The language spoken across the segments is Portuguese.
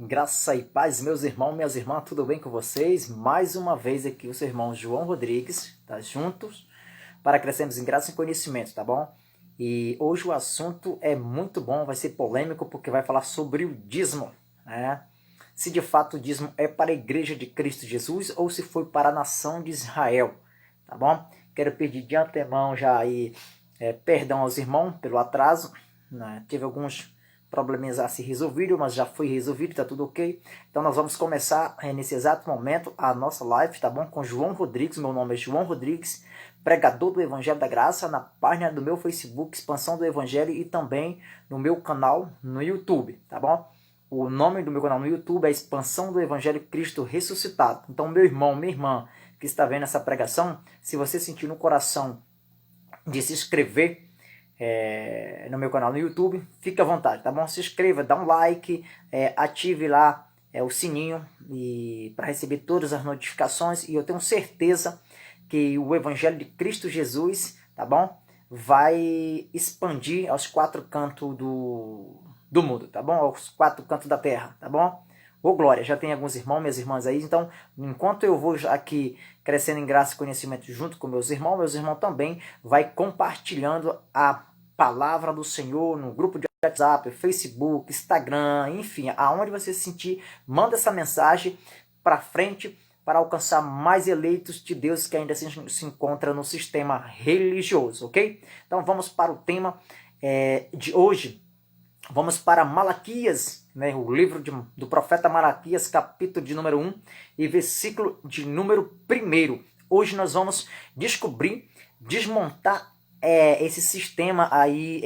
Graça e paz, meus irmãos, minhas irmãs, tudo bem com vocês? Mais uma vez aqui o seu irmão João Rodrigues, tá juntos para crescermos em graça e conhecimento, tá bom? E hoje o assunto é muito bom, vai ser polêmico porque vai falar sobre o dízimo, né? Se de fato o dízimo é para a igreja de Cristo Jesus ou se foi para a nação de Israel, tá bom? Quero pedir de antemão já aí perdão aos irmãos pelo atraso, né? Tive alguns probleminhas a se resolvido, mas já foi resolvido, tá tudo ok. Então nós vamos começar nesse exato momento a nossa live, tá bom? Com João Rodrigues, meu nome é João Rodrigues, pregador do Evangelho da Graça, na página do meu Facebook, Expansão do Evangelho, e também no meu canal no YouTube, tá bom? O nome do meu canal no YouTube é Expansão do Evangelho Cristo Ressuscitado. Então, meu irmão, minha irmã que está vendo essa pregação, se você sentir no coração de se inscrever no meu canal no YouTube, fique à vontade, tá bom? Se inscreva, dá um like, ative lá o sininho para receber todas as notificações, e eu tenho certeza que o Evangelho de Cristo Jesus, tá bom? Vai expandir aos quatro cantos do mundo, tá bom? Aos quatro cantos da terra, tá bom? Ô glória, já tem alguns irmãos, minhas irmãs aí, então enquanto eu vou aqui crescendo em graça e conhecimento junto com meus irmãos também vai compartilhando a palavra do Senhor no grupo de WhatsApp, Facebook, Instagram, enfim, aonde você se sentir, manda essa mensagem para frente para alcançar mais eleitos de Deus que ainda se encontra no sistema religioso, ok? Então vamos para o tema de hoje. Vamos para Malaquias, né, o livro do profeta Malaquias, capítulo de número 1 e versículo de número 1. Hoje nós vamos desmontar esse sistema aí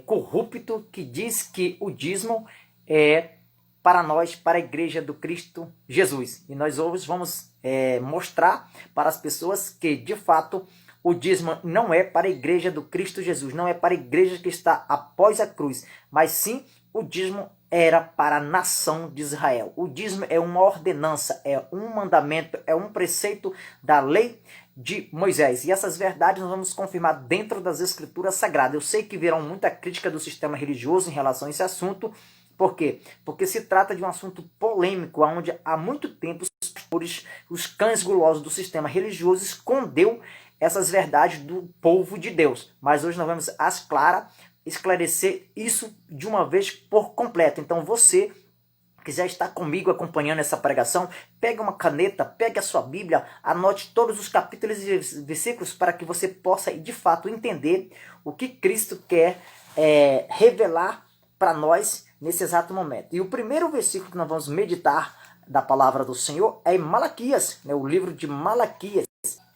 corrupto que diz que o dízimo é para nós, para a igreja do Cristo Jesus. E nós hoje vamos mostrar para as pessoas que, de fato, o dízimo não é para a igreja do Cristo Jesus, não é para a igreja que está após a cruz, mas sim o dízimo era para a nação de Israel. O dízimo é uma ordenança, é um mandamento, é um preceito da lei de Moisés. E essas verdades nós vamos confirmar dentro das Escrituras Sagradas. Eu sei que virão muita crítica do sistema religioso em relação a esse assunto. Por quê? Porque se trata de um assunto polêmico, onde há muito tempo os pastores, os cães gulosos do sistema religioso escondeu essas verdades do povo de Deus. Mas hoje nós vamos às claras esclarecer isso de uma vez por completo. Então você que já está comigo acompanhando essa pregação, pegue uma caneta, pegue a sua Bíblia, anote todos os capítulos e versículos para que você possa de fato entender o que Cristo quer revelar para nós nesse exato momento. E o primeiro versículo que nós vamos meditar da palavra do Senhor é em Malaquias, né, o livro de Malaquias,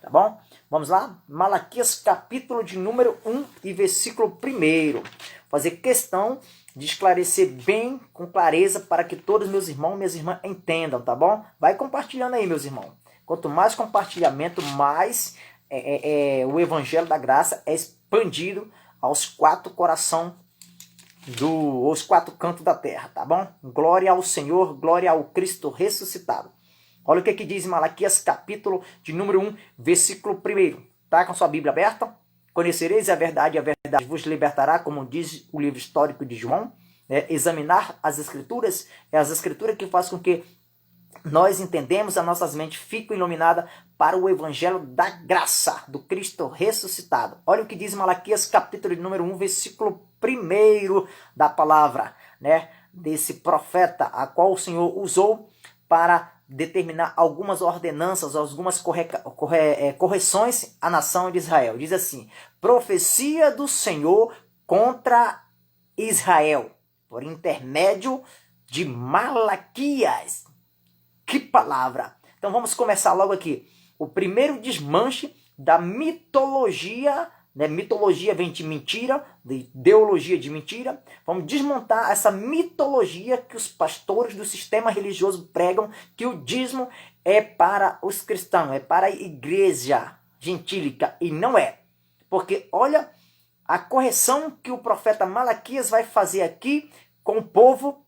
tá bom? Vamos lá? Malaquias, capítulo de número 1 e versículo 1. Fazer questão de esclarecer bem, com clareza, para que todos meus irmãos e minhas irmãs entendam, tá bom? Vai compartilhando aí, meus irmãos. Quanto mais compartilhamento, mais o Evangelho da Graça é expandido aos quatro corações aos quatro cantos da terra, tá bom? Glória ao Senhor, glória ao Cristo ressuscitado. Olha o que diz Malaquias, capítulo de número 1, versículo 1. Tá com sua Bíblia aberta? Conhecereis a verdade vos libertará, como diz o livro histórico de João. Examinar as Escrituras, é as Escrituras que faz com que nós entendemos, as nossas mentes ficam iluminadas para o Evangelho da Graça, do Cristo ressuscitado. Olha o que diz Malaquias, capítulo de número 1, versículo 1 da palavra, né, desse profeta, a qual o Senhor usou para determinar algumas ordenanças, algumas correções à nação de Israel. Diz assim: profecia do Senhor contra Israel, por intermédio de Malaquias. Que palavra! Então vamos começar logo aqui. O primeiro desmanche da mitologia, né? Mitologia vem de mentira, de ideologia de mentira. Vamos desmontar essa mitologia que os pastores do sistema religioso pregam, que o dízimo é para os cristãos, é para a igreja gentílica, e não é. Porque olha a correção que o profeta Malaquias vai fazer aqui com o povo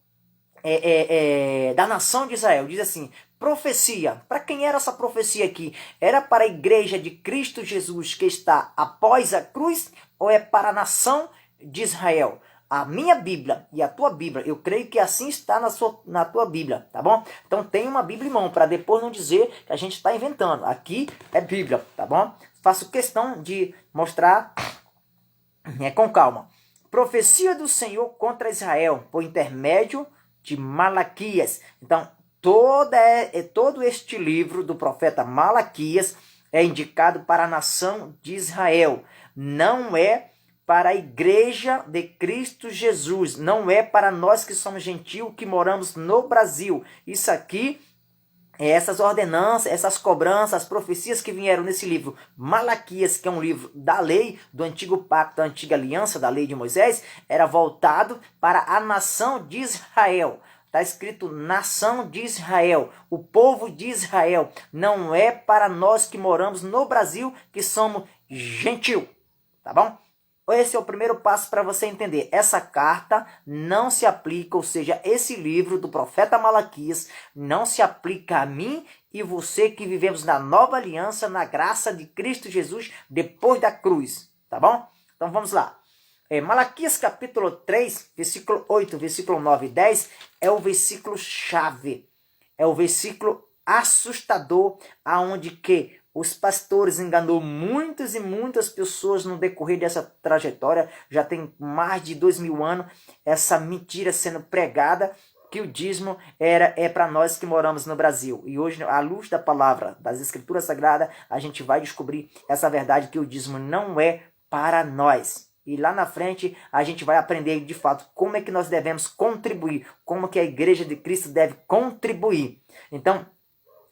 da nação de Israel. Diz assim: profecia. Para quem era essa profecia aqui? Era para a igreja de Cristo Jesus que está após a cruz, ou é para a nação de Israel? A minha Bíblia e a tua Bíblia, eu creio que assim está na tua Bíblia, tá bom? Então tem uma Bíblia em mão, para depois não dizer que a gente está inventando. Aqui é Bíblia, tá bom? Faço questão de mostrar com calma. Profecia do Senhor contra Israel, por intermédio de Malaquias. Então, todo este livro do profeta Malaquias é indicado para a nação de Israel. Não é para a igreja de Cristo Jesus. Não é para nós que somos gentios, que moramos no Brasil. Isso aqui, essas ordenanças, essas cobranças, as profecias que vieram nesse livro Malaquias, que é um livro da lei, do antigo pacto, da antiga aliança, da lei de Moisés, era voltado para a nação de Israel. Está escrito nação de Israel, o povo de Israel. Não é para nós que moramos no Brasil, que somos gentil, tá bom? Esse é o primeiro passo para você entender. Essa carta não se aplica, ou seja, esse livro do profeta Malaquias não se aplica a mim e você que vivemos na nova aliança, na graça de Cristo Jesus depois da cruz, tá bom? Então vamos lá. Malaquias capítulo 3, versículo 8, versículo 9 e 10 é o versículo chave. É o versículo assustador, aonde que os pastores enganou muitas e muitas pessoas no decorrer dessa trajetória. Já tem mais de 2000 anos essa mentira sendo pregada, que o dízimo é para nós que moramos no Brasil. E hoje, à luz da palavra, das Escrituras Sagradas, a gente vai descobrir essa verdade, que o dízimo não é para nós. E lá na frente a gente vai aprender de fato como é que nós devemos contribuir, como que a igreja de Cristo deve contribuir. Então,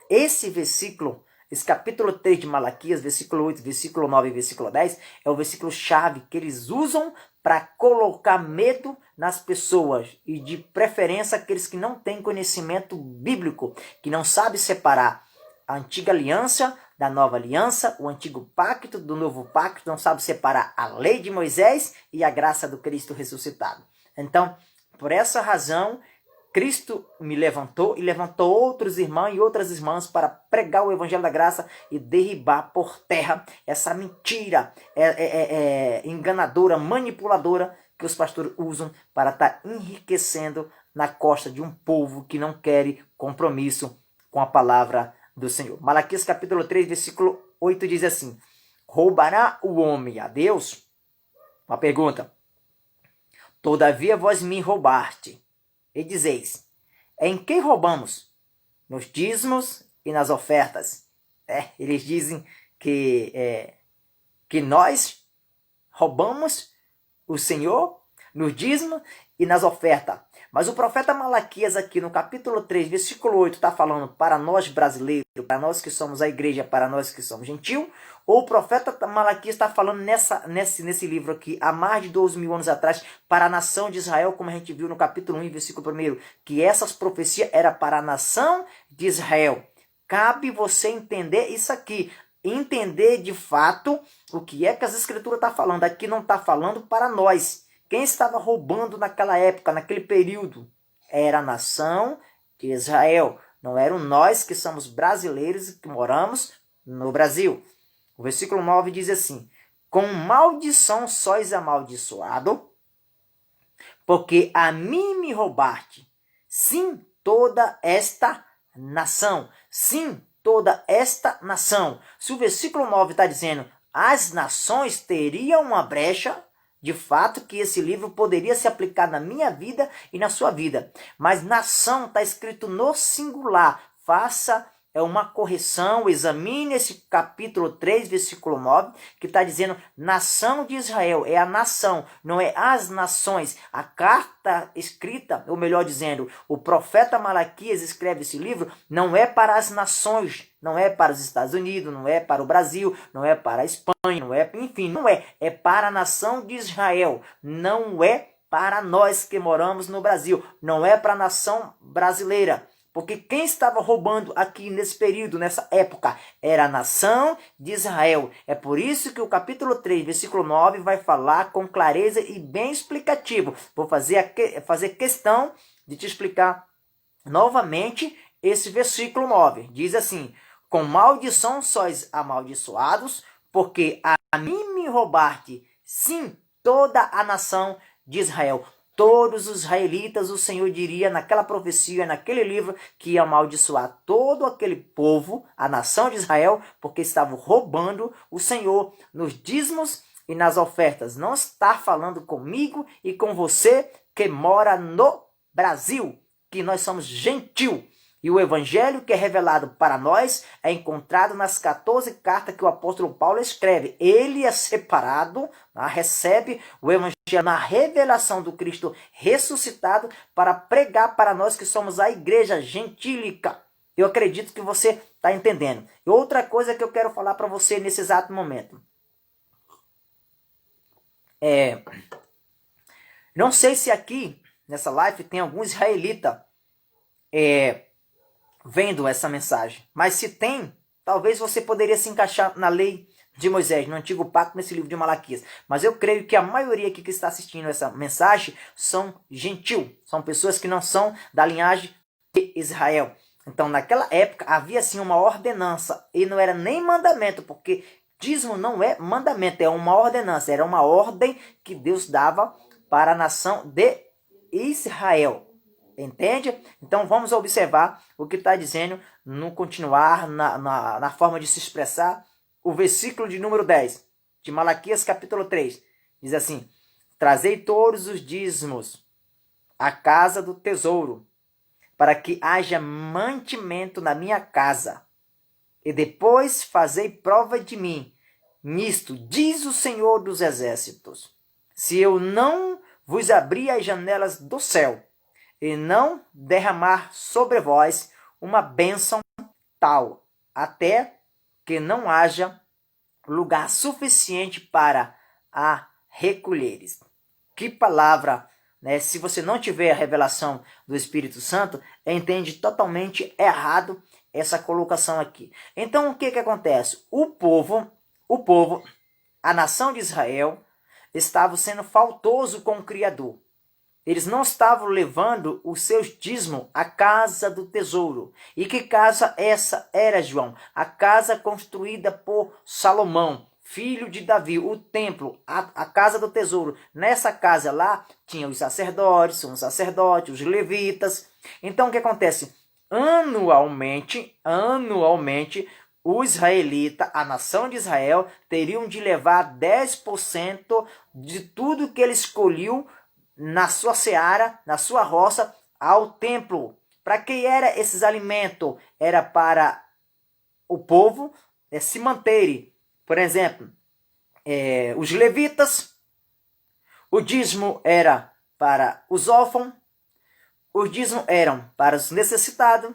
esse versículo, esse capítulo 3 de Malaquias, versículo 8, versículo 9 e versículo 10, é o versículo chave que eles usam para colocar medo nas pessoas, e de preferência aqueles que não têm conhecimento bíblico, que não sabem separar a antiga aliança da nova aliança, o antigo pacto do novo pacto, não sabe separar a lei de Moisés e a graça do Cristo ressuscitado. Então, por essa razão, Cristo me levantou e levantou outros irmãos e outras irmãs para pregar o evangelho da graça e derribar por terra essa mentira enganadora, manipuladora que os pastores usam para estar enriquecendo na costa de um povo que não quer compromisso com a palavra do Senhor. Malaquias capítulo 3, versículo 8 diz assim: roubará o homem a Deus? Uma pergunta. Todavia vós me roubaste. E dizeis: em que roubamos? Nos dízimos e nas ofertas. Eles dizem que nós roubamos o Senhor nos dízimos e nas ofertas. Mas o profeta Malaquias aqui no capítulo 3, versículo 8, está falando para nós brasileiros, para nós que somos a igreja, para nós que somos gentil, ou o profeta Malaquias está falando nesse livro aqui, há mais de 2000 anos atrás, para a nação de Israel, como a gente viu no capítulo 1, versículo 1, que essas profecias eram para a nação de Israel. Cabe você entender isso aqui, entender de fato o que é que as escrituras estão falando. Aqui não está falando para nós. Quem estava roubando naquela época, naquele período, era a nação de Israel. Não eram nós que somos brasileiros e que moramos no Brasil. O versículo 9 diz assim: com maldição sois amaldiçoado, porque a mim me roubaste. Sim, toda esta nação. Sim, toda esta nação. Se o versículo 9 está dizendo as nações teriam uma brecha, de fato que esse livro poderia se aplicar na minha vida e na sua vida. Mas nação está escrito no singular. Faça uma correção, examine esse capítulo 3, versículo 9, que está dizendo nação de Israel. É a nação, não é as nações. A carta escrita, ou melhor dizendo, o profeta Malaquias escreve esse livro, não é para as nações, não é para os Estados Unidos, não é para o Brasil, não é para a Espanha, não é, enfim, não é. É para a nação de Israel, não é para nós que moramos no Brasil, não é para a nação brasileira. Porque quem estava roubando aqui nesse período, nessa época, era a nação de Israel. É por isso que o capítulo 3, versículo 9, vai falar com clareza e bem explicativo. Vou fazer questão de te explicar novamente esse versículo 9. Diz assim: com maldição sois amaldiçoados, porque a mim me roubaste, sim, toda a nação de Israel. Todos os israelitas, o Senhor diria naquela profecia, naquele livro, que ia amaldiçoar todo aquele povo, a nação de Israel, porque estavam roubando o Senhor nos dízimos e nas ofertas. Não está falando comigo e com você que mora no Brasil, que nós somos gentil. E o evangelho que é revelado para nós é encontrado nas 14 cartas que o apóstolo Paulo escreve. Ele é separado, recebe o evangelho na revelação do Cristo ressuscitado para pregar para nós que somos a igreja gentílica. Eu acredito que você está entendendo. E outra coisa que eu quero falar para você nesse exato momento. Não sei se aqui, nessa live, tem algum israelita vendo essa mensagem. Mas se tem, talvez você poderia se encaixar na lei de Moisés, no Antigo Pacto, nesse livro de Malaquias. Mas eu creio que a maioria aqui que está assistindo essa mensagem são gentil. São pessoas que não são da linhagem de Israel. Então, naquela época, havia sim uma ordenança. E não era nem mandamento, porque dízimo não é mandamento, é uma ordenança. Era uma ordem que Deus dava para a nação de Israel. Entende? Então vamos observar o que está dizendo no continuar, na forma de se expressar. O versículo de número 10 de Malaquias capítulo 3 diz assim: trazei todos os dízimos à casa do tesouro, para que haja mantimento na minha casa, e depois fazei prova de mim. Nisto diz o Senhor dos Exércitos: se eu não vos abrir as janelas do céu, e não derramar sobre vós uma bênção tal, até que não haja lugar suficiente para a recolheres. Que palavra, né? Se você não tiver a revelação do Espírito Santo, entende totalmente errado essa colocação aqui. Então, o que acontece? O povo, a nação de Israel, estava sendo faltoso com o Criador. Eles não estavam levando os seus dízimos à casa do tesouro. E que casa essa era, João? A casa construída por Salomão, filho de Davi, o templo, a casa do tesouro. Nessa casa lá tinha os sacerdotes, os levitas. Então o que acontece? Anualmente, o israelita, a nação de Israel, teriam de levar 10% de tudo que ele escolheu na sua seara, na sua roça, ao templo. Para que era esses alimentos? Era para o povo se manterem. Por exemplo, os levitas, o dízimo era para os órfãos, o dízimo eram para os necessitados,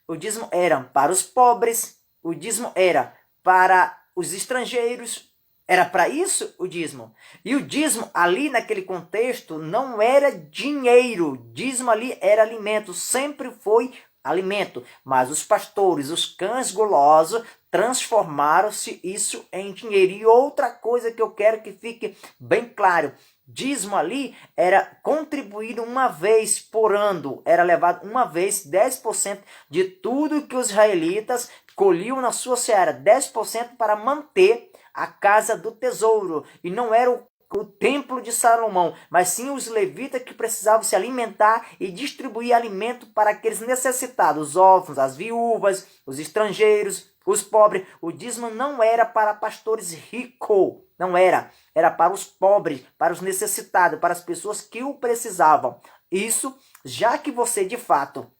o dízimo eram para os pobres, o dízimo era para os estrangeiros. Era para isso o dízimo. E o dízimo ali naquele contexto não era dinheiro. Dízimo ali era alimento. Sempre foi alimento. Mas os pastores, os cães golosos, transformaram-se isso em dinheiro. E outra coisa que eu quero que fique bem claro. Dízimo ali era contribuído uma vez por ano. Era levado uma vez 10% de tudo que os israelitas colhiam na sua seara. 10% para manter a casa do tesouro. E não era o templo de Salomão, mas sim os levitas que precisavam se alimentar e distribuir alimento para aqueles necessitados, os órfãos, as viúvas, os estrangeiros, os pobres. O dízimo não era para pastores ricos, não era. Era para os pobres, para os necessitados, para as pessoas que o precisavam. Isso, já que você de fato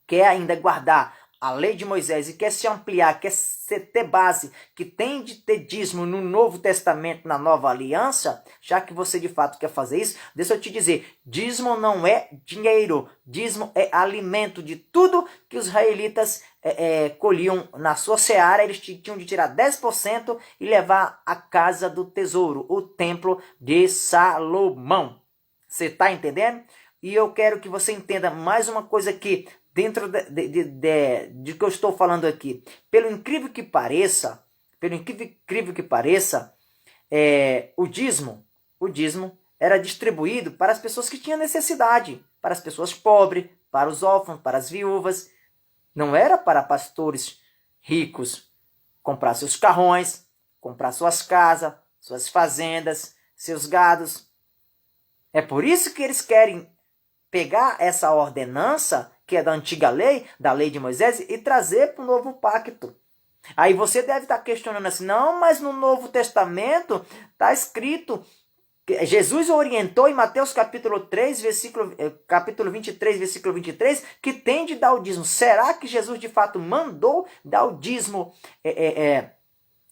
quer ainda guardar a lei de Moisés e quer se ampliar, quer ter base, que tem de ter dízimo no Novo Testamento, na Nova Aliança, já que você de fato quer fazer isso, deixa eu te dizer, dízimo não é dinheiro, dízimo é alimento de tudo que os israelitas colhiam na sua seara. Eles tinham de tirar 10% e levar à casa do tesouro, o templo de Salomão. Você está entendendo? E eu quero que você entenda mais uma coisa aqui, dentro de que eu estou falando aqui. Pelo incrível que pareça, o dízimo era distribuído para as pessoas que tinham necessidade, para as pessoas pobres, para os órfãos, para as viúvas. Não era para pastores ricos comprar seus carrões, comprar suas casas, suas fazendas, seus gados. É por isso que eles querem pegar essa ordenança, que é da antiga lei, da lei de Moisés, e trazer para o novo pacto. Aí você deve estar questionando assim, não, mas no Novo Testamento está escrito, Jesus orientou em Mateus capítulo 3, capítulo 23, versículo 23, que tem de dar o dízimo. Será que Jesus de fato mandou dar o dízimo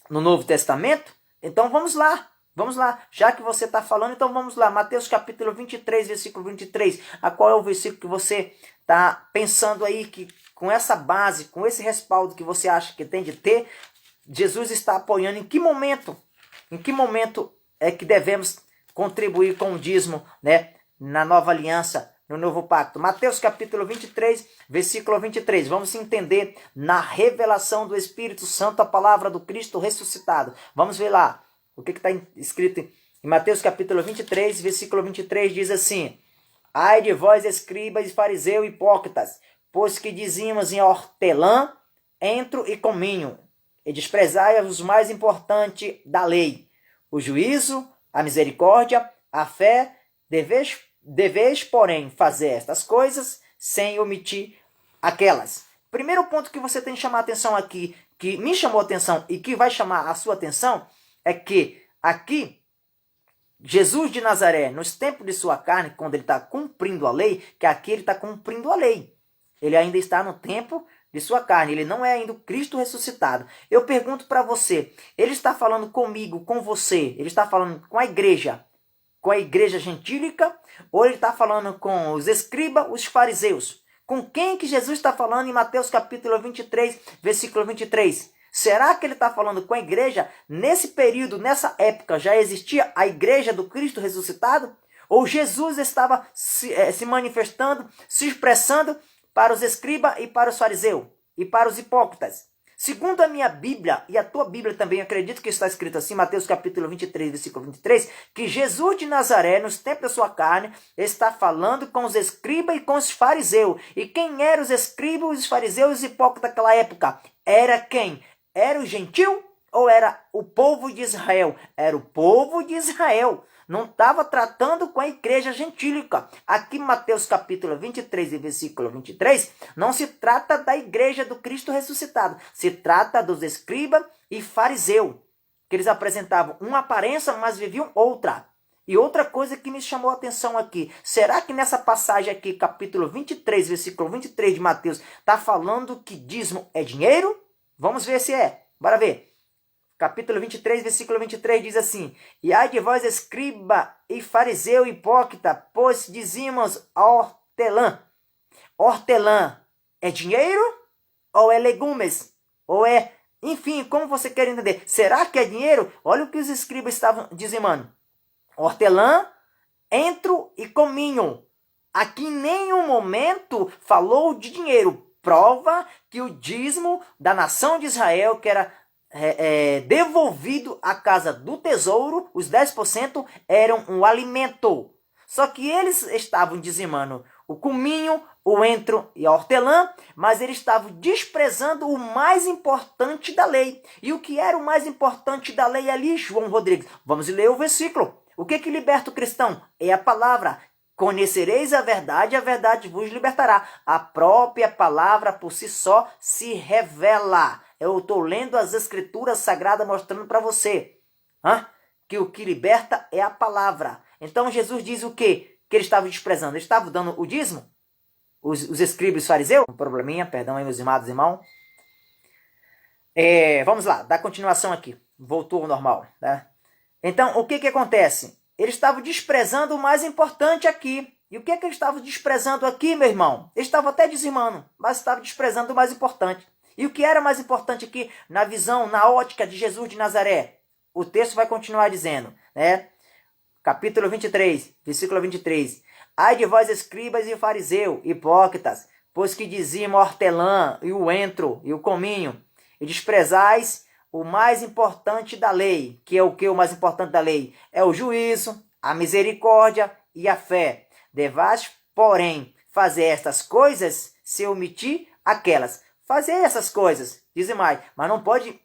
no Novo Testamento? Então vamos lá. Vamos lá, já que você está falando, então vamos lá. Mateus capítulo 23, versículo 23. A qual é o versículo que você está pensando aí, que com essa base, com esse respaldo que você acha que tem de ter, Jesus está apoiando em que momento? Em que momento é que devemos contribuir com o dízimo, né, na nova aliança, no novo pacto? Mateus capítulo 23, versículo 23. Vamos entender na revelação do Espírito Santo a palavra do Cristo ressuscitado. Vamos ver lá. O que está escrito em Mateus capítulo 23, versículo 23, diz assim: Ai de vós, escribas e fariseus hipócritas, pois que dizíamos em hortelã, entro e cominho, e desprezai os mais importantes da lei, o juízo, a misericórdia, a fé. Deveis, porém, fazer estas coisas sem omitir aquelas. Primeiro ponto que você tem que chamar a atenção aqui, que me chamou a atenção e que vai chamar a sua atenção, é que aqui, Jesus de Nazaré, nos tempos de sua carne, quando ele está cumprindo a lei, que aqui ele está cumprindo a lei. Ele ainda está no tempo de sua carne, ele não é ainda o Cristo ressuscitado. Eu pergunto para você, ele está falando comigo, com você, ele está falando com a igreja gentílica, ou ele está falando com os escribas, os fariseus? Com quem que Jesus está falando em Mateus capítulo 23, versículo 23? Será que ele está falando com a igreja? Nesse período, nessa época, já existia a igreja do Cristo ressuscitado? Ou Jesus estava se manifestando, se expressando para os escribas e para os fariseus e para os hipócritas? Segundo a minha Bíblia, e a tua Bíblia também, acredito que está escrito assim, Mateus capítulo 23, versículo 23, que Jesus de Nazaré, nos tempos da sua carne, está falando com os escribas e com os fariseus. E quem eram os escribas, os fariseus e os hipócritas naquela época? Era quem? Era o gentil ou era o povo de Israel? Era o povo de Israel. Não estava tratando com a igreja gentílica. Aqui Mateus capítulo 23 e versículo 23, não se trata da igreja do Cristo ressuscitado. Se trata dos escribas e fariseus, que eles apresentavam uma aparência, mas viviam outra. E outra coisa que me chamou a atenção aqui, será que nessa passagem aqui, capítulo 23, versículo 23 de Mateus, está falando que dízimo é dinheiro? Vamos ver se é. Bora ver. Capítulo 23, versículo 23 diz assim: E ai de vós, escriba e fariseu hipócrita, pois dizíamos hortelã. Hortelã é dinheiro ou é legumes? Ou é, enfim, como você quer entender? Será que é dinheiro? Olha o que os escribas estavam dizimando. Hortelã, entro e cominho. Aqui em nenhum momento falou de dinheiro. Prova que o dízimo da nação de Israel, que era devolvido à casa do tesouro, os 10% eram um alimento. Só que eles estavam dizimando o cominho, o entro e a hortelã, mas eles estavam desprezando o mais importante da lei. E o que era o mais importante da lei ali, João Rodrigues? Vamos ler o versículo. O que liberta o cristão? É a palavra. Conhecereis a verdade vos libertará. A própria palavra por si só se revela. Eu estou lendo as escrituras sagradas mostrando para você que o que liberta é a palavra. Então Jesus diz o quê? Que ele estava desprezando. Ele estava dando o dízimo? Os escribas e os fariseus? Um probleminha, perdão aí meus amados irmãos. Vamos lá, dá continuação aqui. Voltou ao normal. Tá? Então o que acontece? Ele estava desprezando o mais importante aqui. E o que ele estava desprezando aqui, meu irmão? Ele estava até dizimando, mas estava desprezando o mais importante. E o que era mais importante aqui, na visão, na ótica de Jesus de Nazaré? O texto vai continuar dizendo, né? Capítulo 23, versículo 23. Ai de vós, escribas e fariseus, hipócritas, pois que diziam hortelã, e o entro, e o cominho, e desprezais o mais importante da lei. Que é o que o mais importante da lei? É o juízo, a misericórdia e a fé. Devais, porém, fazer estas coisas se omitir aquelas. Fazer essas coisas, dizem mais, mas não pode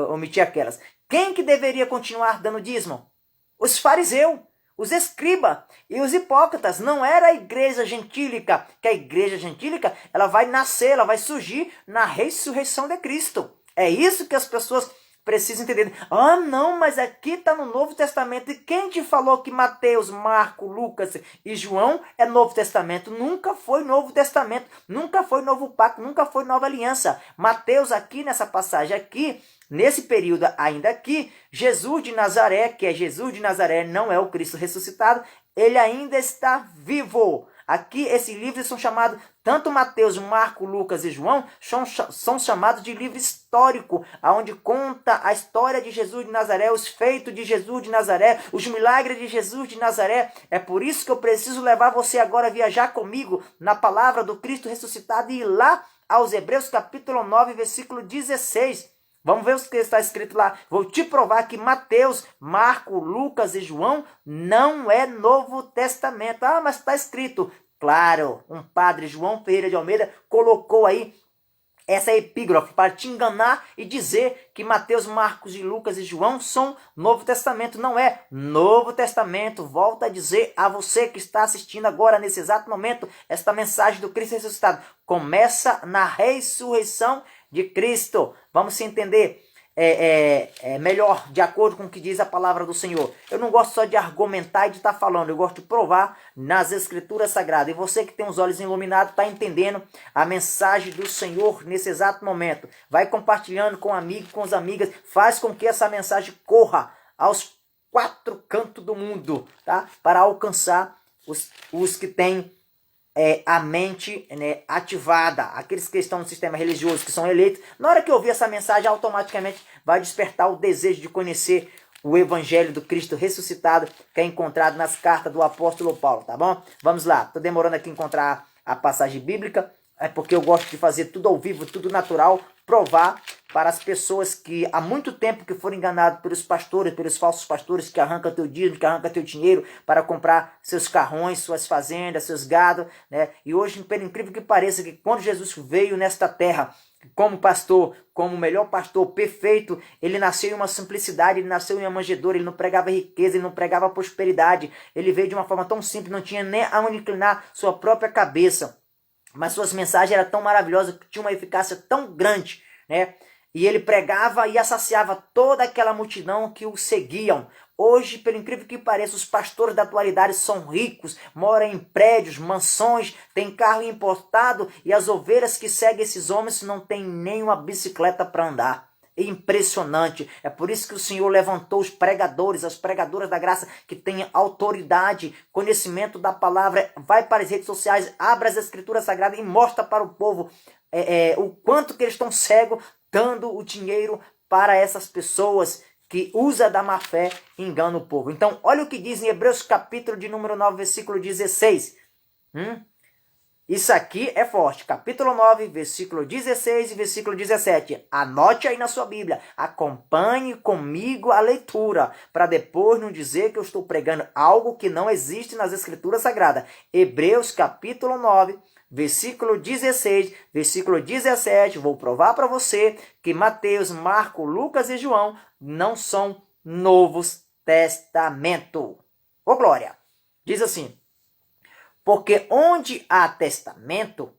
omitir aquelas. Quem que deveria continuar dando dízimo? Os fariseus. os escribas e os hipócritas. Não era a igreja gentílica, que a igreja gentílica ela vai nascer, ela vai surgir na ressurreição de Cristo. É isso que as pessoas precisam entender. Ah, não, mas aqui está no Novo Testamento. E quem te falou que Mateus, Marcos, Lucas e João é Novo Testamento? Nunca foi Novo Testamento, nunca foi Novo Pacto, nunca foi Nova Aliança. Mateus aqui nessa passagem aqui, nesse período ainda aqui, Jesus de Nazaré, que é Jesus de Nazaré, não é o Cristo ressuscitado, ele ainda está vivo. Aqui, esses livros são chamados, tanto Mateus, Marcos, Lucas e João, são chamados de livro histórico, onde conta a história de Jesus de Nazaré, os feitos de Jesus de Nazaré, os milagres de Jesus de Nazaré. É por isso que eu preciso levar você agora a viajar comigo na palavra do Cristo ressuscitado e ir lá aos Hebreus capítulo 9, versículo 16. Vamos ver o que está escrito lá. Vou te provar que Mateus, Marcos, Lucas e João não é Novo Testamento. Ah, mas está escrito. Claro, um padre, João Ferreira de Almeida, colocou aí essa epígrafe para te enganar e dizer que Mateus, Marcos e Lucas e João são Novo Testamento. Não é Novo Testamento. Volto a dizer a você que está assistindo agora, nesse exato momento, esta mensagem do Cristo ressuscitado. Começa na ressurreição de Cristo. Vamos se entender melhor de acordo com o que diz a palavra do Senhor. Eu não gosto só de argumentar e de estar falando, eu gosto de provar nas Escrituras Sagradas. E você que tem os olhos iluminados está entendendo a mensagem do Senhor nesse exato momento. Vai compartilhando com amigos, com as amigas, faz com que essa mensagem corra aos 4 cantos do mundo, tá? Para alcançar os que têm a mente ativada, aqueles que estão no sistema religioso, que são eleitos. Na hora que ouvir essa mensagem, automaticamente vai despertar o desejo de conhecer o evangelho do Cristo ressuscitado, que é encontrado nas cartas do apóstolo Paulo, tá bom? Vamos lá, estou demorando aqui a encontrar a passagem bíblica, é porque eu gosto de fazer tudo ao vivo, tudo natural, provar para as pessoas que há muito tempo que foram enganados pelos pastores, pelos falsos pastores que arrancam teu dízimo, que arrancam teu dinheiro para comprar seus carrões, suas fazendas, seus gados, né? E hoje, pelo incrível que pareça, que quando Jesus veio nesta terra como pastor, como o melhor pastor perfeito, ele nasceu em uma simplicidade, ele nasceu em uma manjedoura, ele não pregava riqueza, ele não pregava prosperidade, ele veio de uma forma tão simples, não tinha nem aonde inclinar sua própria cabeça. Mas suas mensagens eram tão maravilhosas, que tinham uma eficácia tão grande, né? E ele pregava e saciava toda aquela multidão que o seguiam. Hoje, pelo incrível que pareça, os pastores da atualidade são ricos, moram em prédios, mansões, têm carro importado, e as ovelhas que seguem esses homens não têm nem uma bicicleta para andar. É impressionante. É por isso que o Senhor levantou os pregadores, as pregadoras da graça, que têm autoridade, conhecimento da palavra. Vai para as redes sociais, abre as Escrituras Sagradas e mostra para o povo o quanto que eles estão cegos, dando o dinheiro para essas pessoas que usa da má fé e engana o povo. Então, olha o que diz em Hebreus capítulo de número 9, versículo 16. Isso aqui é forte. Capítulo 9, versículo 16 e versículo 17. Anote aí na sua Bíblia. Acompanhe comigo a leitura, para depois não dizer que eu estou pregando algo que não existe nas Escrituras Sagradas. Hebreus capítulo 9, versículo 16, versículo 17, vou provar para você que Mateus, Marcos, Lucas e João não são Novos Testamento. Ô glória! Diz assim: porque onde há testamento,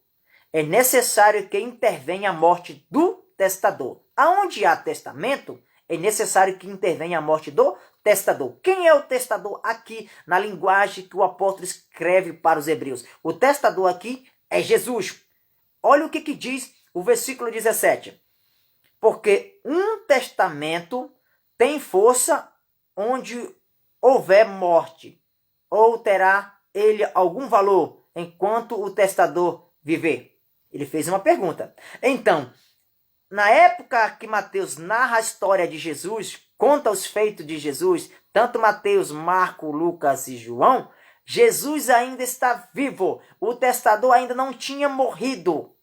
é necessário que intervenha a morte do testador. Aonde há testamento, é necessário que intervenha a morte do testador. Quem é o testador aqui na linguagem que o apóstolo escreve para os hebreus? O testador aqui é Jesus. Olha o que diz o versículo 17. Porque um testamento tem força onde houver morte, ou terá ele algum valor enquanto o testador viver? Ele fez uma pergunta. Então, na época que Mateus narra a história de Jesus, conta os feitos de Jesus, tanto Mateus, Marcos, Lucas e João, Jesus ainda está vivo. O testador ainda não tinha morrido.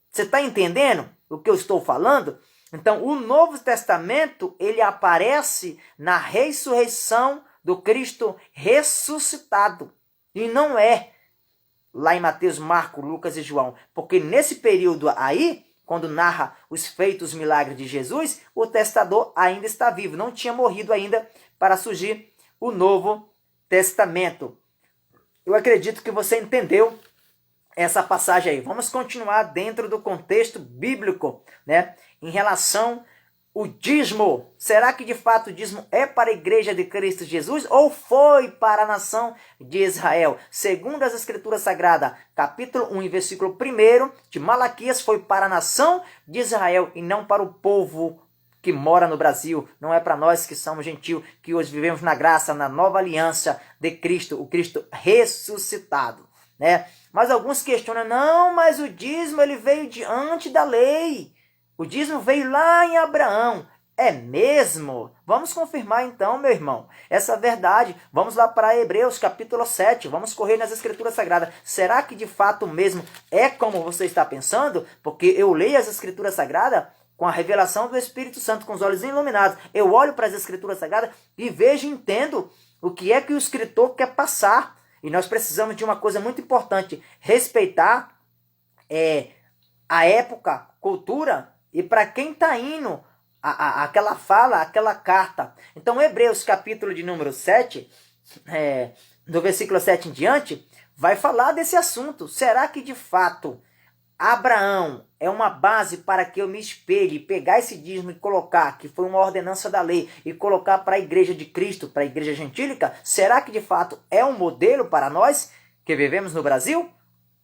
Você está entendendo o que eu estou falando? Então, o Novo Testamento, ele aparece na ressurreição do Cristo ressuscitado. E não é lá em Mateus, Marcos, Lucas e João. Porque nesse período aí, quando narra os feitos, os milagres de Jesus, o testador ainda está vivo. Não tinha morrido ainda para surgir o Novo Testamento. Eu acredito que você entendeu essa passagem aí. Vamos continuar dentro do contexto bíblico, né? Em relação ao dízimo. Será que de fato o dízimo é para a igreja de Cristo Jesus ou foi para a nação de Israel? Segundo as Escrituras Sagradas, capítulo 1 e versículo 1 de Malaquias, foi para a nação de Israel e não para o povo que mora no Brasil. Não é para nós que somos gentios, que hoje vivemos na graça, na nova aliança de Cristo, o Cristo ressuscitado, né? Mas alguns questionam, não, mas o dízimo ele veio diante da lei. O dízimo veio lá em Abraão. É mesmo? Vamos confirmar então, meu irmão, essa verdade. Vamos lá para Hebreus capítulo 7. Vamos correr nas Escrituras Sagradas. Será que de fato mesmo é como você está pensando? Porque eu leio as Escrituras Sagradas com a revelação do Espírito Santo, com os olhos iluminados. Eu olho para as Escrituras Sagradas e vejo e entendo o que é que o escritor quer passar. E nós precisamos de uma coisa muito importante, respeitar a época, cultura, e para quem está indo aquela fala, aquela carta. Então, Hebreus, capítulo de número 7, do versículo 7 em diante, vai falar desse assunto. Será que de fato Abraão é uma base para que eu me espelhe, pegar esse dízimo e colocar, que foi uma ordenança da lei, e colocar para a igreja de Cristo, para a igreja gentílica? Será que de fato é um modelo para nós que vivemos no Brasil?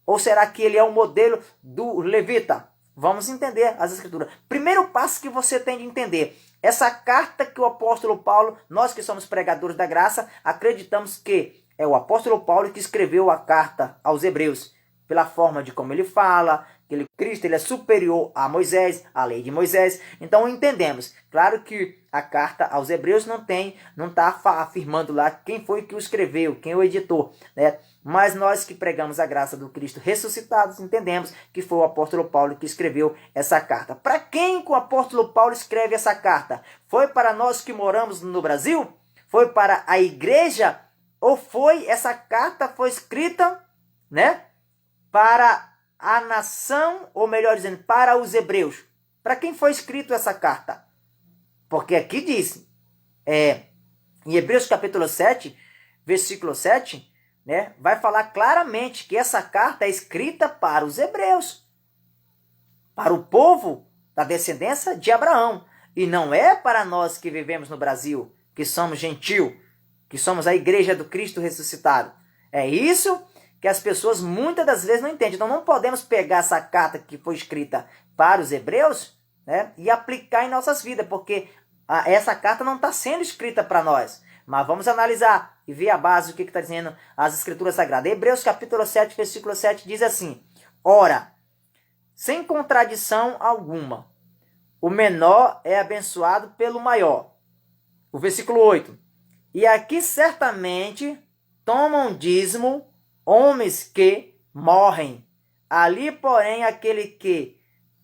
Ou será que ele é um modelo do levita? Vamos entender as Escrituras. Primeiro passo que você tem de entender, essa carta que o apóstolo Paulo, nós que somos pregadores da graça, acreditamos que é o apóstolo Paulo que escreveu a carta aos Hebreus, pela forma de como ele fala, que Cristo ele é superior a Moisés, a lei de Moisés. Então entendemos. Claro que a carta aos Hebreus não está afirmando lá quem foi que o escreveu, quem o editou, né? Mas nós que pregamos a graça do Cristo ressuscitado, entendemos que foi o apóstolo Paulo que escreveu essa carta. Para quem que o apóstolo Paulo escreve essa carta? Foi para nós que moramos no Brasil? Foi para a igreja? Ou essa carta foi escrita, né, para a nação, ou melhor dizendo, para os hebreus? Para quem foi escrito essa carta? Porque aqui diz, em Hebreus capítulo 7, versículo 7, né, vai falar claramente que essa carta é escrita para os hebreus, para o povo da descendência de Abraão. E não é para nós que vivemos no Brasil, que somos gentil, que somos a igreja do Cristo ressuscitado. É isso que as pessoas muitas das vezes não entendem. Então não podemos pegar essa carta que foi escrita para os hebreus, né, e aplicar em nossas vidas, porque essa carta não está sendo escrita para nós. Mas vamos analisar e ver a base do que está dizendo as Escrituras Sagradas. Hebreus capítulo 7, versículo 7 diz assim: ora, sem contradição alguma, o menor é abençoado pelo maior. O versículo 8: e aqui certamente tomam dízimo homens que morrem. Ali, porém, aquele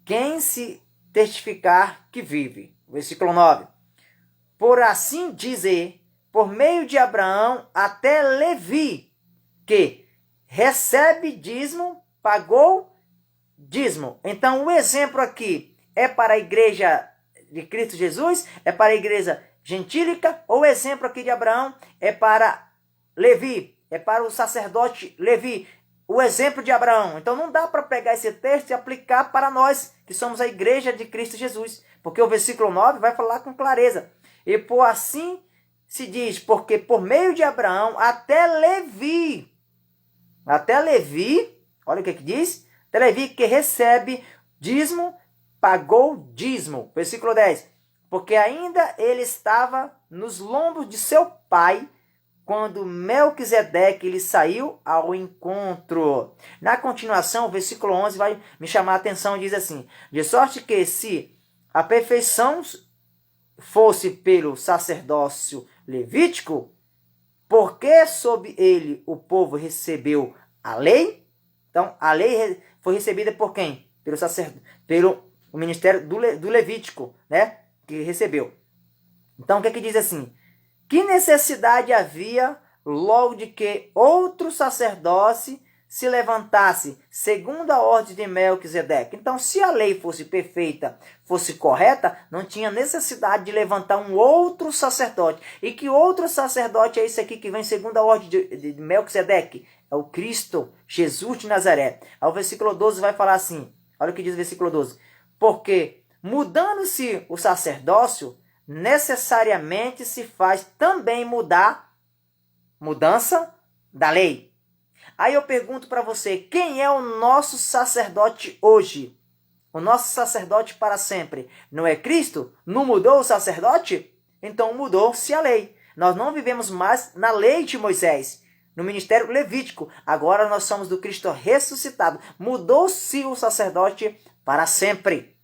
quem se testificar que vive. Versículo 9: por assim dizer, por meio de Abraão até Levi, que recebe dízimo, pagou dízimo. Então o exemplo aqui é para a igreja de Cristo Jesus? É para a igreja gentílica? Ou o exemplo aqui de Abraão é para Levi? É para o sacerdote Levi? O exemplo de Abraão. Então não dá para pegar esse texto e aplicar para nós, que somos a igreja de Cristo Jesus. Porque o versículo 9 vai falar com clareza. E por assim se diz, porque por meio de Abraão até Levi, olha o que diz, até Levi que recebe dízimo, pagou dízimo. Versículo 10, porque ainda ele estava nos lombos de seu pai, quando Melquisedeque lhe saiu ao encontro. Na continuação, o versículo 11 vai me chamar a atenção, diz assim: de sorte que se a perfeição fosse pelo sacerdócio levítico, porque sob ele o povo recebeu a lei? Então, a lei foi recebida por quem? Pelo ministério do Levítico, né? Que recebeu. Então, o que diz assim? Que necessidade havia logo de que outro sacerdócio se levantasse segundo a ordem de Melquisedeque. Então, se a lei fosse perfeita, fosse correta, não tinha necessidade de levantar um outro sacerdote. E que outro sacerdote é esse aqui que vem segundo a ordem de Melquisedeque? É o Cristo, Jesus de Nazaré. Aí o versículo 12 vai falar assim, olha o que diz o versículo 12. Porque, mudando-se o sacerdócio, necessariamente se faz também mudança da lei. Aí eu pergunto para você, quem é o nosso sacerdote hoje? O nosso sacerdote para sempre. Não é Cristo? Não mudou o sacerdote? Então mudou-se a lei. Nós não vivemos mais na lei de Moisés, no ministério levítico. Agora nós somos do Cristo ressuscitado. Mudou-se o sacerdote para sempre.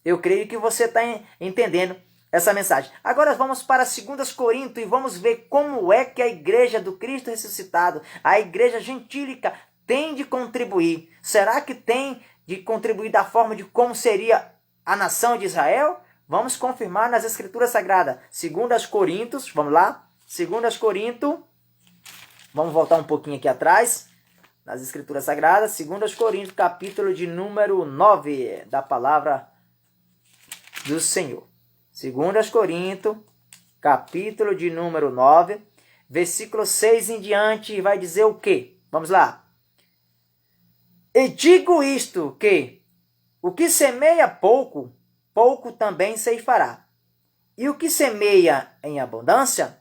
Eu creio que você está entendendo essa mensagem. Agora vamos para 2 Coríntios e vamos ver como é que a igreja do Cristo ressuscitado, a igreja gentílica, tem de contribuir. Será que tem de contribuir da forma de como seria a nação de Israel? Vamos confirmar nas Escrituras Sagradas. 2 Coríntios, vamos lá. 2 Coríntios, vamos voltar um pouquinho aqui atrás, nas Escrituras Sagradas. 2 Coríntios, capítulo de número 9, da palavra do Senhor. 2 Coríntios, capítulo de número 9, versículo 6 em diante, vai dizer o quê? Vamos lá. E digo isto, que o que semeia pouco, pouco também ceifará. E o que semeia em abundância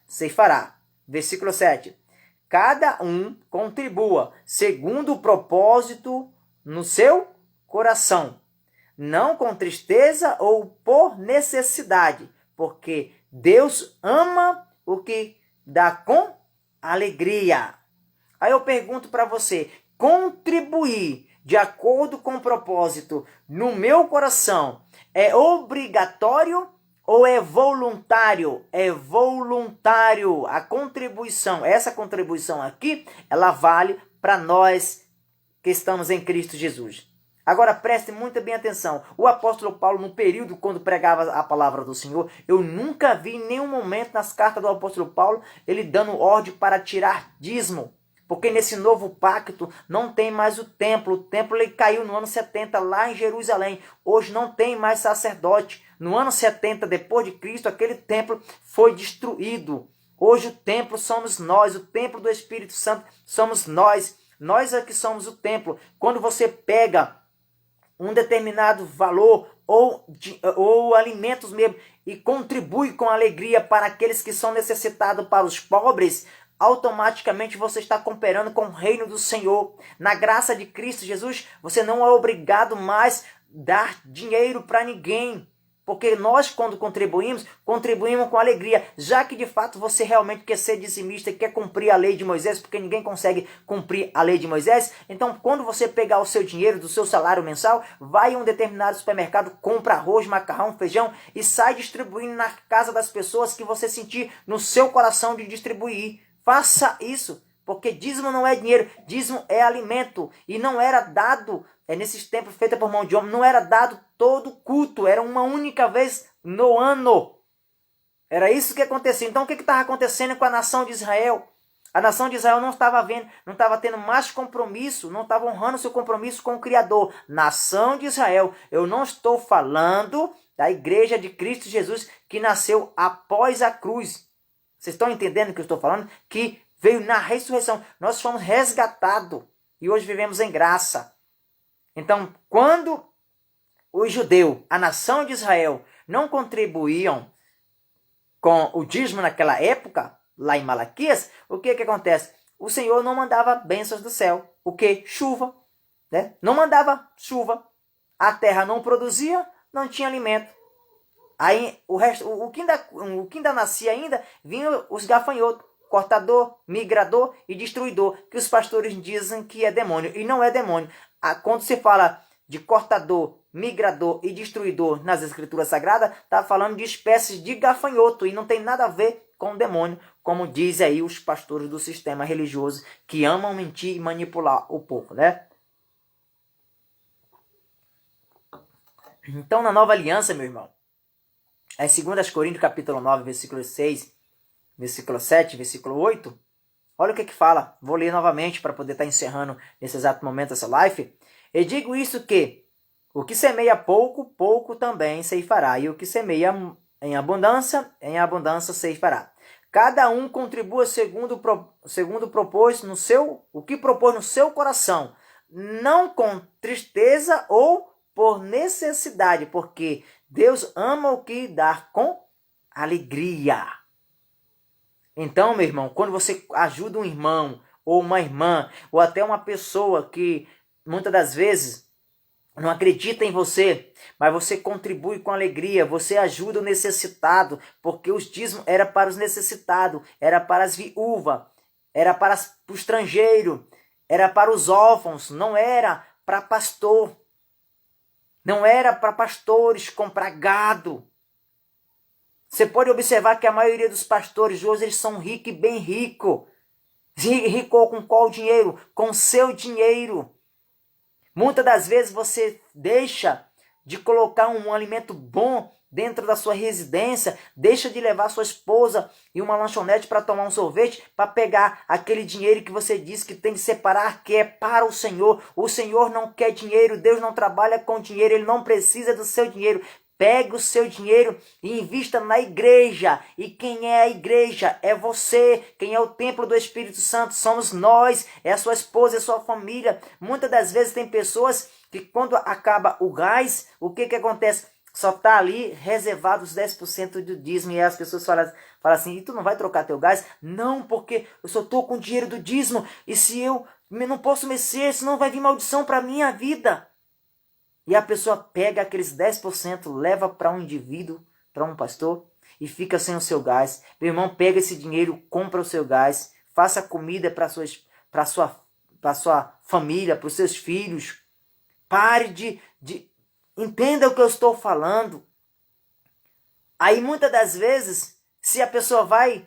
ceifará. Versículo 7. Cada um contribua segundo o propósito no seu coração, não com tristeza ou por necessidade, porque Deus ama o que dá com alegria. Aí eu pergunto para você, contribuir de acordo com o propósito no meu coração é obrigatório ou é voluntário? É voluntário a contribuição. Essa contribuição aqui, ela vale para nós que estamos em Cristo Jesus. Agora preste muito bem atenção. O apóstolo Paulo, no período quando pregava a palavra do Senhor, eu nunca vi em nenhum momento nas cartas do apóstolo Paulo ele dando ordem para tirar dízimo. Porque nesse novo pacto não tem mais o templo. O templo ele caiu no ano 70 lá em Jerusalém. Hoje não tem mais sacerdote. No ano 70 depois de Cristo, aquele templo foi destruído. Hoje o templo somos nós. O templo do Espírito Santo somos nós. Nós é que somos o templo. Quando você pega um determinado valor ou alimentos mesmo e contribui com alegria para aqueles que são necessitados, para os pobres, automaticamente você está cooperando com o reino do Senhor. Na graça de Cristo Jesus, você não é obrigado mais a dar dinheiro para ninguém. Porque nós, quando contribuímos com alegria, já que de fato você realmente quer ser dizimista e quer cumprir a lei de Moisés, porque ninguém consegue cumprir a lei de Moisés. Então, quando você pegar o seu dinheiro do seu salário mensal, vai em um determinado supermercado, compra arroz, macarrão, feijão e sai distribuindo na casa das pessoas que você sentir no seu coração de distribuir. Faça isso, porque dízimo não é dinheiro, dízimo é alimento e não era dado. Nesses tempos feitos por mão de homem, não era dado todo culto, era uma única vez no ano. Era isso que acontecia. Então o que estava acontecendo com a nação de Israel? A nação de Israel não estava tendo mais compromisso, não estava honrando seu compromisso com o Criador. Nação de Israel, eu não estou falando da igreja de Cristo Jesus que nasceu após a cruz. Vocês estão entendendo o que eu estou falando? Que veio na ressurreição. Nós fomos resgatados e hoje vivemos em graça. Então, quando os judeus, a nação de Israel, não contribuíam com o dízimo naquela época, lá em Malaquias, o que acontece? O Senhor não mandava bênçãos do céu. O que? Chuva. Né? Não mandava chuva. A terra não produzia, não tinha alimento. Aí o que ainda nascia ainda, vinham os gafanhotos. Cortador, migrador e destruidor, que os pastores dizem que é demônio, e não é demônio. Quando se fala de cortador, migrador e destruidor nas Escrituras Sagradas, está falando de espécies de gafanhoto, e não tem nada a ver com o demônio, como diz aí os pastores do sistema religioso, que amam mentir e manipular o povo, né? Então, na nova aliança, meu irmão, em 2 Coríntios capítulo 9, versículo 6, versículo 7, versículo 8, Olha o que fala. Vou ler novamente para poder estar encerrando nesse exato momento essa live. Eu digo isso que o que semeia pouco, pouco também ceifará. E o que semeia em abundância ceifará. Cada um contribua segundo propôs no seu, o que propôs no seu coração, não com tristeza ou por necessidade, porque Deus ama o que dá com alegria. Então, meu irmão, quando você ajuda um irmão ou uma irmã, ou até uma pessoa que muitas das vezes não acredita em você, mas você contribui com alegria, você ajuda o necessitado, porque os dízimos era para os necessitados, era para as viúvas, era para o estrangeiro, era para os órfãos, não era para pastor, não era para pastores comprar gado. Você pode observar que a maioria dos pastores hoje eles são ricos e bem ricos. Rico com qual dinheiro? Com seu dinheiro. Muitas das vezes você deixa de colocar um alimento bom dentro da sua residência, deixa de levar sua esposa em uma lanchonete para tomar um sorvete, para pegar aquele dinheiro que você diz que tem que separar, que é para o Senhor. O Senhor não quer dinheiro, Deus não trabalha com dinheiro, Ele não precisa do seu dinheiro. Pegue o seu dinheiro e invista na igreja. E quem é a igreja? É você. Quem é o templo do Espírito Santo? Somos nós. É a sua esposa, é a sua família. Muitas das vezes tem pessoas que quando acaba o gás, o que acontece? Só está ali reservado os 10% do dízimo. E as pessoas falam assim, e tu não vai trocar teu gás? Não, porque eu só estou com o dinheiro do dízimo. E se eu não posso mexer, senão vai vir maldição para a minha vida. E a pessoa pega aqueles 10%, leva para um indivíduo, para um pastor, e fica sem o seu gás. Meu irmão, pega esse dinheiro, compra o seu gás, faça comida para a sua família, para os seus filhos. Pare de... Entenda o que eu estou falando. Aí muitas das vezes, se a pessoa vai,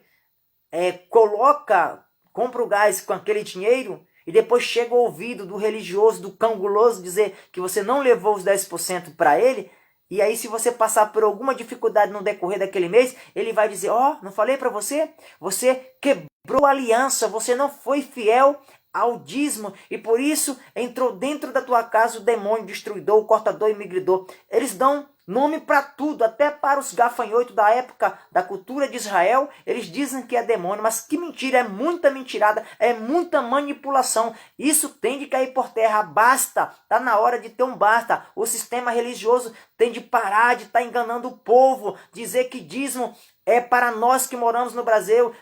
compra o gás com aquele dinheiro, e depois chega o ouvido do religioso, do cão guloso, dizer que você não levou os 10% para ele. E aí se você passar por alguma dificuldade no decorrer daquele mês, ele vai dizer, não falei para você? Você quebrou a aliança, você não foi fiel ao dízimo. E por isso entrou dentro da tua casa o demônio destruidor, o cortador e migrador. Eles dão nome para tudo, até para os gafanhotos da época da cultura de Israel, eles dizem que é demônio, mas que mentira, é muita mentirada, é muita manipulação. Isso tem de cair por terra, basta, está na hora de ter um basta. O sistema religioso tem de parar de estar enganando o povo, dizer que dízimo é para nós que moramos no Brasil,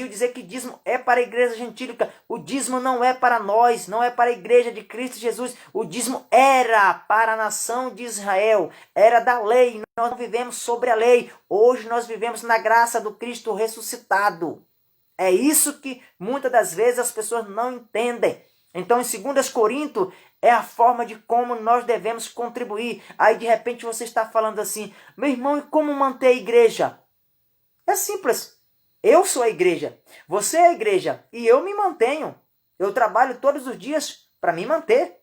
dizer que dízimo é para a igreja gentílica. O dízimo não é para nós, não é para a igreja de Cristo Jesus. O dízimo era para a nação de Israel, era da lei. Nós não vivemos sobre a lei. Hoje nós vivemos na graça do Cristo ressuscitado. É isso que muitas das vezes as pessoas não entendem. Então em 2 Coríntios é a forma de como nós devemos contribuir. Aí de repente você está falando assim, meu irmão, e como manter a igreja? É simples. Eu sou a igreja, você é a igreja e eu me mantenho. Eu trabalho todos os dias para me manter.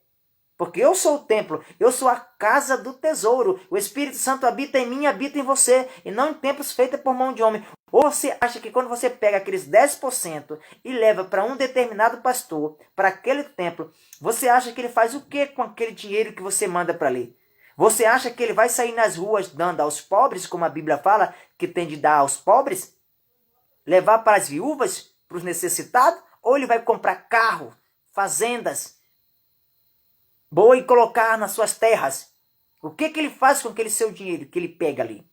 Porque eu sou o templo, eu sou a casa do tesouro. O Espírito Santo habita em mim, habita em você, e não em templos feitos por mão de homem. Ou você acha que quando você pega aqueles 10% e leva para um determinado pastor, para aquele templo, você acha que ele faz o que com aquele dinheiro que você manda para ali? Você acha que ele vai sair nas ruas dando aos pobres, como a Bíblia fala, que tem de dar aos pobres? Levar para as viúvas, para os necessitados? Ou ele vai comprar carro, fazendas, boa e colocar nas suas terras? O que ele faz com aquele seu dinheiro que ele pega ali?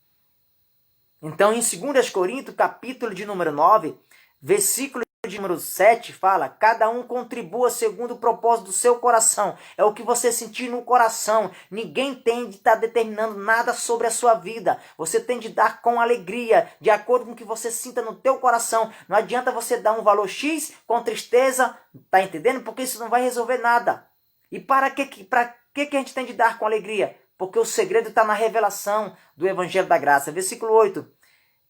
Então, em 2 Coríntios, capítulo de número 9, versículo de número 7, fala, cada um contribua segundo o propósito do seu coração. É o que você sentir no coração. Ninguém tem de estar determinando nada sobre a sua vida. Você tem de dar com alegria, de acordo com o que você sinta no teu coração. Não adianta você dar um valor X com tristeza, tá entendendo? Porque isso não vai resolver nada. E para que a gente tem de dar com alegria? Porque o segredo está na revelação do Evangelho da Graça. Versículo 8.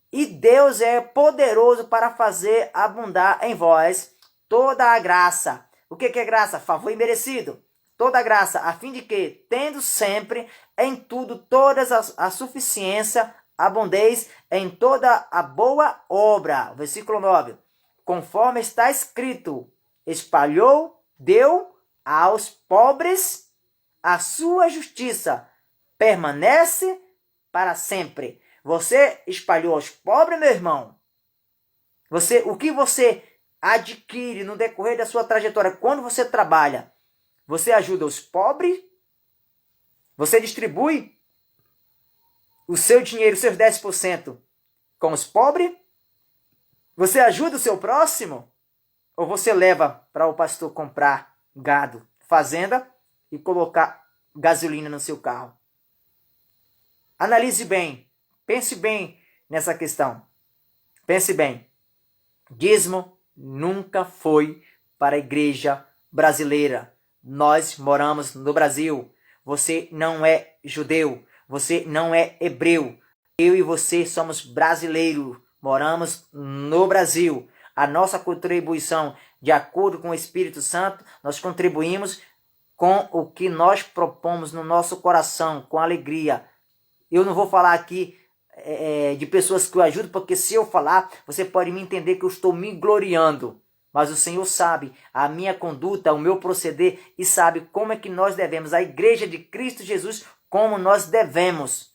E Deus é poderoso para fazer abundar em vós toda a graça. O que é graça? Favor imerecido. Toda a graça, a fim de que, tendo sempre em tudo todas a suficiência, abundeis em toda a boa obra. Versículo 9. conforme está escrito, espalhou, deu aos pobres, a sua justiça permanece para sempre. Você espalhou aos pobres, meu irmão? O que você adquire no decorrer da sua trajetória, quando você trabalha, você ajuda os pobres? Você distribui o seu dinheiro, os seus 10% com os pobres? Você ajuda o seu próximo? Ou você leva para o pastor comprar gado, fazenda e colocar gasolina no seu carro? Analise bem, pense bem nessa questão. Pense bem. Dízimo nunca foi para a igreja brasileira. Nós moramos no Brasil. Você não é judeu. Você não é hebreu. Eu e você somos brasileiros. Moramos no Brasil. A nossa contribuição, de acordo com o Espírito Santo, nós contribuímos com o que nós propomos no nosso coração, com alegria. Eu não vou falar aqui de pessoas que eu ajudo, porque se eu falar, você pode me entender que eu estou me gloriando. Mas o Senhor sabe a minha conduta, o meu proceder, e sabe como é que nós devemos, a igreja de Cristo Jesus, como nós devemos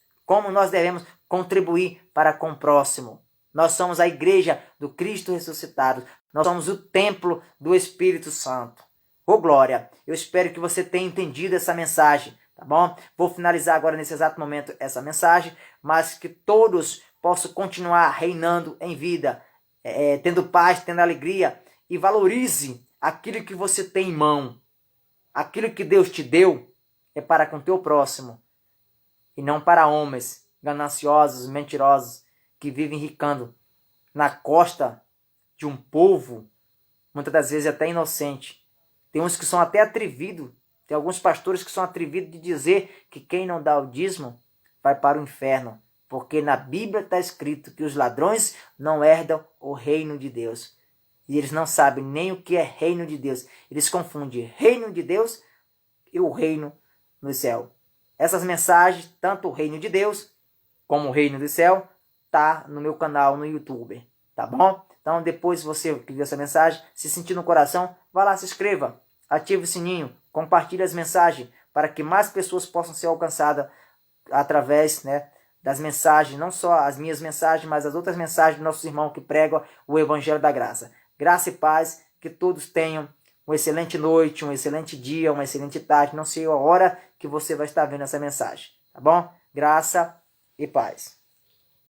contribuir para com o próximo. Nós somos a igreja do Cristo ressuscitado. Nós somos o templo do Espírito Santo. Ô glória! Eu espero que você tenha entendido essa mensagem, tá bom? Vou finalizar agora nesse exato momento essa mensagem, mas que todos possam continuar reinando em vida, tendo paz, tendo alegria, e valorize aquilo que você tem em mão. Aquilo que Deus te deu é para com o teu próximo, e não para homens gananciosos, mentirosos, que vivem enricando na costa de um povo, muitas das vezes até inocente. Tem uns que são até atrevidos, tem alguns pastores que são atrevidos de dizer que quem não dá o dízimo vai para o inferno, porque na Bíblia está escrito que os ladrões não herdam o reino de Deus. E eles não sabem nem o que é reino de Deus. Eles confundem reino de Deus e o reino no céu. Essas mensagens, tanto o reino de Deus como o reino do céu, tá no meu canal no YouTube, tá bom? Então depois você que viu essa mensagem, se sentir no coração, vá lá, se inscreva, ative o sininho, compartilhe as mensagens, para que mais pessoas possam ser alcançadas através, das mensagens, não só as minhas mensagens, mas as outras mensagens dos nossos irmãos que pregam o Evangelho da Graça. Graça e paz, que todos tenham uma excelente noite, um excelente dia, uma excelente tarde, não sei a hora que você vai estar vendo essa mensagem, tá bom? Graça e paz.